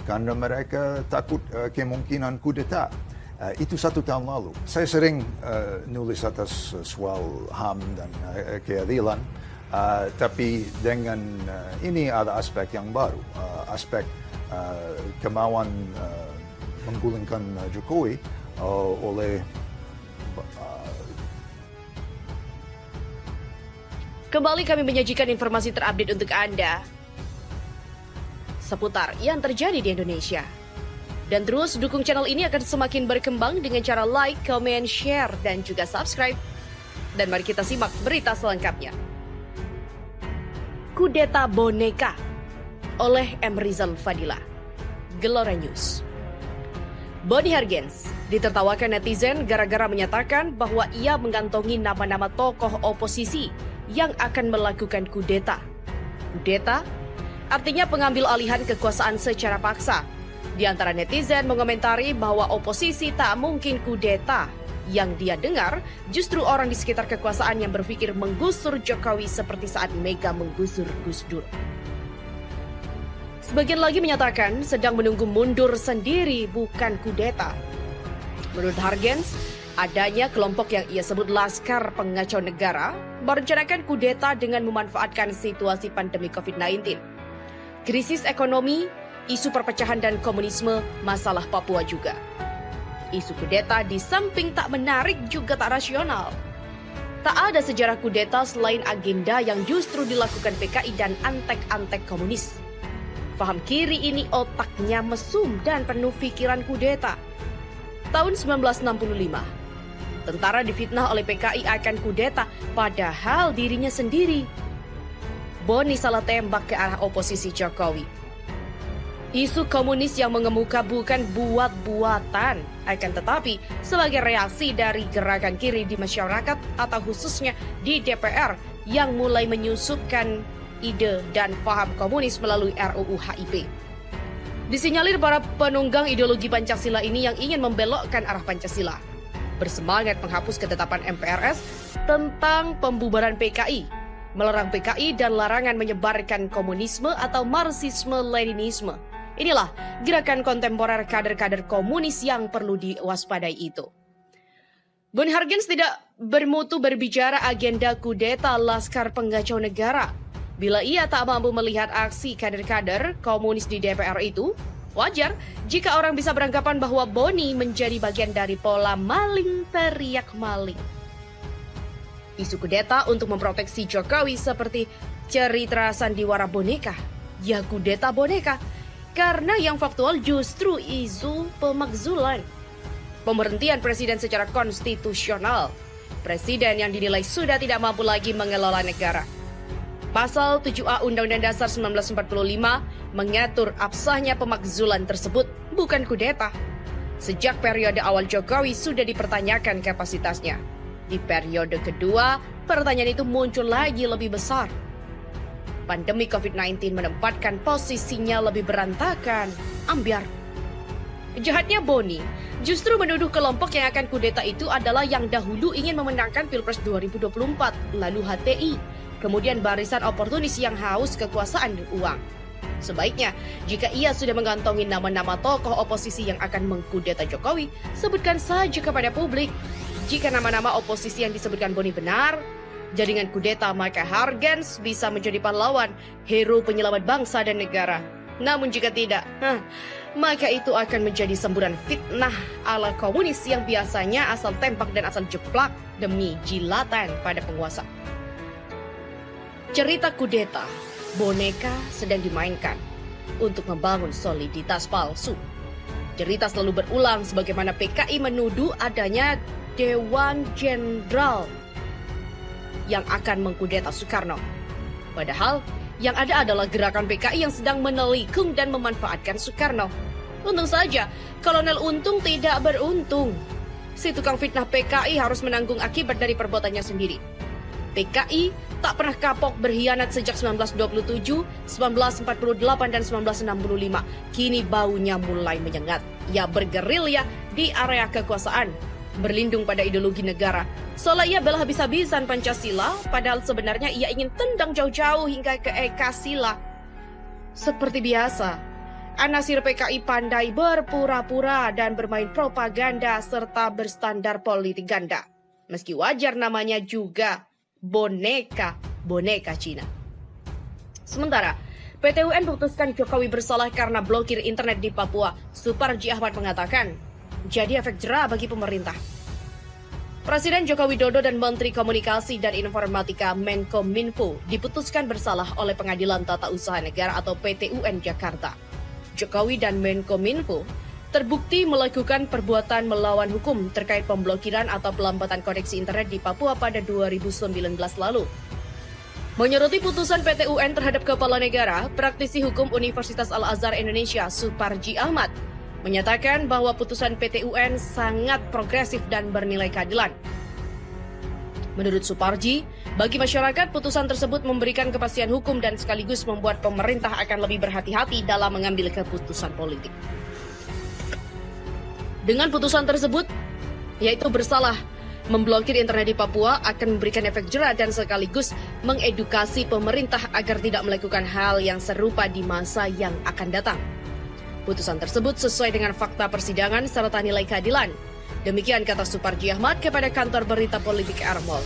karena mereka takut kemungkinan kudeta. Itu 1 tahun lalu. Saya sering nulis atas soal HAM dan keadilan, tapi dengan ini ada aspek yang baru, aspek kemauan menggulingkan Jokowi oleh Kembali kami menyajikan informasi terupdate untuk Anda seputar yang terjadi di Indonesia. Dan terus dukung channel ini akan semakin berkembang dengan cara like, comment, share, dan juga subscribe. Dan mari kita simak berita selengkapnya. Kudeta boneka oleh M. Rizal Fadila. Gelora News. Boni Hargens ditertawakan netizen gara-gara menyatakan bahwa ia mengantongi nama-nama tokoh oposisi yang akan melakukan kudeta. Kudeta artinya pengambil alihan kekuasaan secara paksa. Di antara netizen mengomentari bahwa oposisi tak mungkin kudeta. Yang dia dengar justru orang di sekitar kekuasaan yang berpikir menggusur Jokowi seperti saat Mega menggusur Gus Dur. Sebagian lagi menyatakan sedang menunggu mundur sendiri bukan kudeta. Menurut Hargens, adanya kelompok yang ia sebut Laskar Pengacau Negara merencanakan kudeta dengan memanfaatkan situasi pandemi COVID-19. Krisis ekonomi, isu perpecahan dan komunisme, masalah Papua juga. Isu kudeta di samping tak menarik juga tak rasional. Tak ada sejarah kudeta selain agenda yang justru dilakukan PKI dan antek-antek komunis. Faham kiri ini otaknya mesum dan penuh pikiran kudeta. Tahun 1965, tentara difitnah oleh PKI akan kudeta padahal dirinya sendiri. Boni salah tembak ke arah oposisi Jokowi. Isu komunis yang mengemuka bukan buat-buatan, akan tetapi sebagai reaksi dari gerakan kiri di masyarakat atau khususnya di DPR yang mulai menyusupkan ide dan paham komunis melalui RUU HIP. Disinyalir para penunggang ideologi Pancasila ini yang ingin membelokkan arah Pancasila, bersemangat menghapus ketetapan MPRS tentang pembubaran PKI, melarang PKI dan larangan menyebarkan komunisme atau Marxisme-Leninisme. Inilah gerakan kontemporer kader-kader komunis yang perlu diwaspadai itu. Boni Hargens tidak bermutu berbicara agenda kudeta Laskar Pengacau Negara. Bila ia tak mampu melihat aksi kader-kader komunis di DPR itu, wajar jika orang bisa beranggapan bahwa Boni menjadi bagian dari pola maling teriak maling. Isu kudeta untuk memproteksi Jokowi seperti cerita sandiwara boneka, ya kudeta boneka. Karena yang faktual justru isu pemakzulan. Pemberhentian presiden secara konstitusional. Presiden yang dinilai sudah tidak mampu lagi mengelola negara. Pasal 7A Undang-Undang Dasar 1945 mengatur absahnya pemakzulan tersebut, bukan kudeta. Sejak periode awal Jokowi sudah dipertanyakan kapasitasnya. Di periode kedua, pertanyaan itu muncul lagi lebih besar. Pandemi COVID-19 menempatkan posisinya lebih berantakan, ambyar. Jahatnya Boni justru menuduh kelompok yang akan kudeta itu adalah yang dahulu ingin memenangkan Pilpres 2024, lalu HTI, kemudian barisan oportunis yang haus kekuasaan dan uang. Sebaiknya, jika ia sudah mengantongi nama-nama tokoh oposisi yang akan mengkudeta Jokowi, sebutkan saja kepada publik. Jika nama-nama oposisi yang disebutkan Boni benar, jaringan kudeta, maka Hargens bisa menjadi pahlawan, hero penyelamat bangsa dan negara. Namun jika tidak, maka itu akan menjadi semburan fitnah ala komunis yang biasanya asal tembak dan asal jeplak demi jilatan pada penguasa. Cerita kudeta, boneka sedang dimainkan untuk membangun soliditas palsu. Cerita selalu berulang sebagaimana PKI menuduh adanya Dewan Jenderal yang akan mengkudeta Soekarno. Padahal yang ada adalah gerakan PKI yang sedang menelikung dan memanfaatkan Soekarno. Untung saja Kolonel Untung tidak beruntung. Si tukang fitnah PKI harus menanggung akibat dari perbuatannya sendiri. PKI tak pernah kapok berkhianat sejak 1927, 1948, dan 1965. Kini baunya mulai menyengat. Ia bergerilya di area kekuasaan, berlindung pada ideologi negara. Seolah ia bela habis-habisan Pancasila, padahal sebenarnya ia ingin tendang jauh-jauh hingga ke Ekasila. Seperti biasa, Anasir PKI pandai berpura-pura dan bermain propaganda serta berstandar politik ganda. Meski wajar namanya juga boneka Cina. Sementara, PT UN memutuskan Jokowi bersalah karena blokir internet di Papua. Suparji Ahmad mengatakan, jadi efek jera bagi pemerintah. Presiden Joko Widodo dan Menteri Komunikasi dan Informatika Menkominfo diputuskan bersalah oleh Pengadilan Tata Usaha Negara atau PT UN Jakarta. Jokowi dan Menkominfo terbukti melakukan perbuatan melawan hukum terkait pemblokiran atau pelambatan koneksi internet di Papua pada 2019 lalu. Menyoroti putusan PT UN terhadap kepala negara, praktisi hukum Universitas Al-Azhar Indonesia Suparji Ahmad menyatakan bahwa putusan PT UN sangat progresif dan bernilai keadilan. Menurut Suparji, bagi masyarakat putusan tersebut memberikan kepastian hukum dan sekaligus membuat pemerintah akan lebih berhati-hati dalam mengambil keputusan politik. Dengan putusan tersebut, yaitu bersalah memblokir internet di Papua akan memberikan efek jera dan sekaligus mengedukasi pemerintah agar tidak melakukan hal yang serupa di masa yang akan datang. Putusan tersebut sesuai dengan fakta persidangan serta nilai keadilan. Demikian kata Suparji Ahmad kepada kantor berita politik Armol.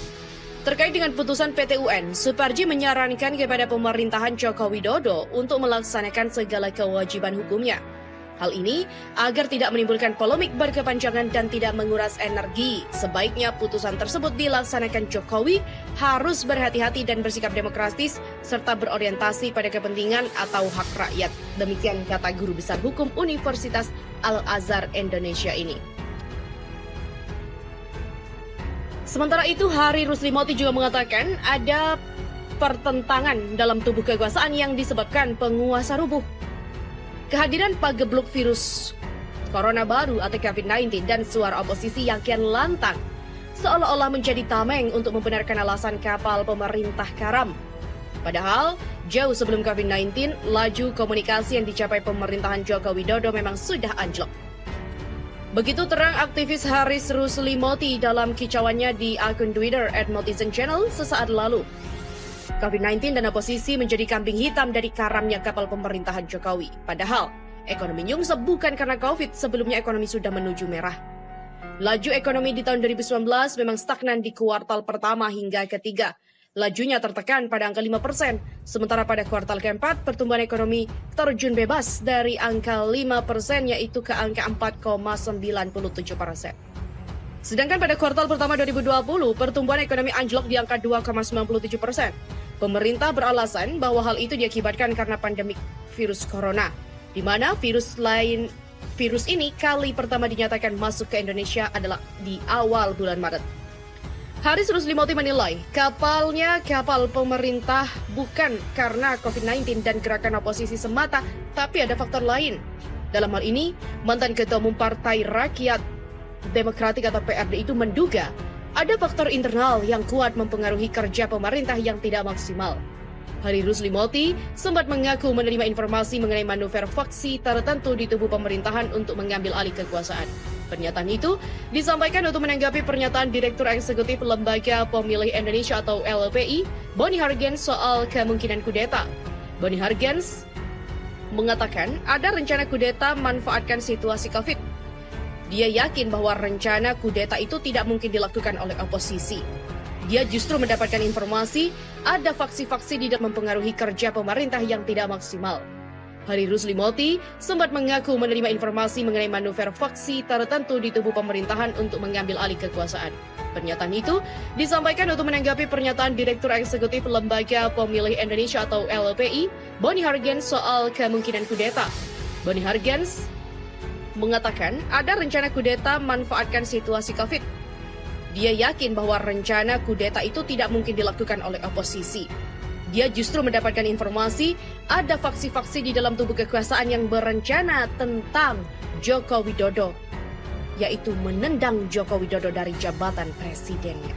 Terkait dengan putusan PT UN, Suparji menyarankan kepada pemerintahan Joko Widodo untuk melaksanakan segala kewajiban hukumnya. Hal ini agar tidak menimbulkan polemik berkepanjangan dan tidak menguras energi. Sebaiknya putusan tersebut dilaksanakan Jokowi harus berhati-hati dan bersikap demokratis serta berorientasi pada kepentingan atau hak rakyat. Demikian kata Guru Besar Hukum Universitas Al-Azhar Indonesia ini. Sementara itu, Hari Ruslimoti juga mengatakan ada pertentangan dalam tubuh kekuasaan yang disebabkan penguasa rubuh. Kehadiran pagebluk virus corona baru atau COVID-19 dan suara oposisi yang kian lantang seolah-olah menjadi tameng untuk membenarkan alasan kapal pemerintah karam. Padahal, jauh sebelum COVID-19, laju komunikasi yang dicapai pemerintahan Joko Widodo memang sudah anjlok. Begitu terang aktivis Haris Ruslimoti dalam kicauannya di akun Twitter @Netizen Channel sesaat lalu. COVID-19 dan oposisi menjadi kambing hitam dari karamnya kapal pemerintahan Jokowi. Padahal, ekonomi nyungsep bukan karena COVID, sebelumnya ekonomi sudah menuju merah. Laju ekonomi di tahun 2019 memang stagnan di kuartal pertama hingga ketiga. Lajunya tertekan pada angka 5%, sementara pada kuartal keempat pertumbuhan ekonomi terjun bebas dari angka 5% yaitu ke angka 4,97%. Sedangkan pada kuartal pertama 2020, pertumbuhan ekonomi anjlok di angka 2,97%. Pemerintah beralasan bahwa hal itu diakibatkan karena pandemik virus corona, di mana virus ini kali pertama dinyatakan masuk ke Indonesia adalah di awal bulan Maret. Haris Ruslimoti menilai kapalnya kapal pemerintah bukan karena COVID-19 dan gerakan oposisi semata, tapi ada faktor lain. Dalam hal ini, mantan Ketua Umum Partai Rakyat Demokratik atau PRD itu menduga ada faktor internal yang kuat mempengaruhi kerja pemerintah yang tidak maksimal. Hari Ruslimoti sempat mengaku menerima informasi mengenai manuver faksi tertentu di tubuh pemerintahan untuk mengambil alih kekuasaan. Pernyataan itu disampaikan untuk menanggapi pernyataan Direktur Eksekutif Lembaga Pemilih Indonesia atau LPI, Boni Hargens soal kemungkinan kudeta. Boni Hargens mengatakan ada rencana kudeta manfaatkan situasi COVID. Dia yakin bahwa rencana kudeta itu tidak mungkin dilakukan oleh oposisi. Dia justru mendapatkan informasi ada faksi-faksi di dalam mempengaruhi kerja pemerintah yang tidak maksimal. Hari Ruslimoti sempat mengaku menerima informasi mengenai manuver faksi tertentu di tubuh pemerintahan untuk mengambil alih kekuasaan. Pernyataan itu disampaikan untuk menanggapi pernyataan Direktur Eksekutif Lembaga Pemilih Indonesia atau LPI, Boni Hargens soal kemungkinan kudeta. Boni Hargens mengatakan ada rencana kudeta manfaatkan situasi COVID. Dia yakin bahwa rencana kudeta itu tidak mungkin dilakukan oleh oposisi. Dia justru mendapatkan informasi ada faksi-faksi di dalam tubuh kekuasaan yang berencana tentang Joko Widodo, yaitu menendang Joko Widodo dari jabatan presidennya.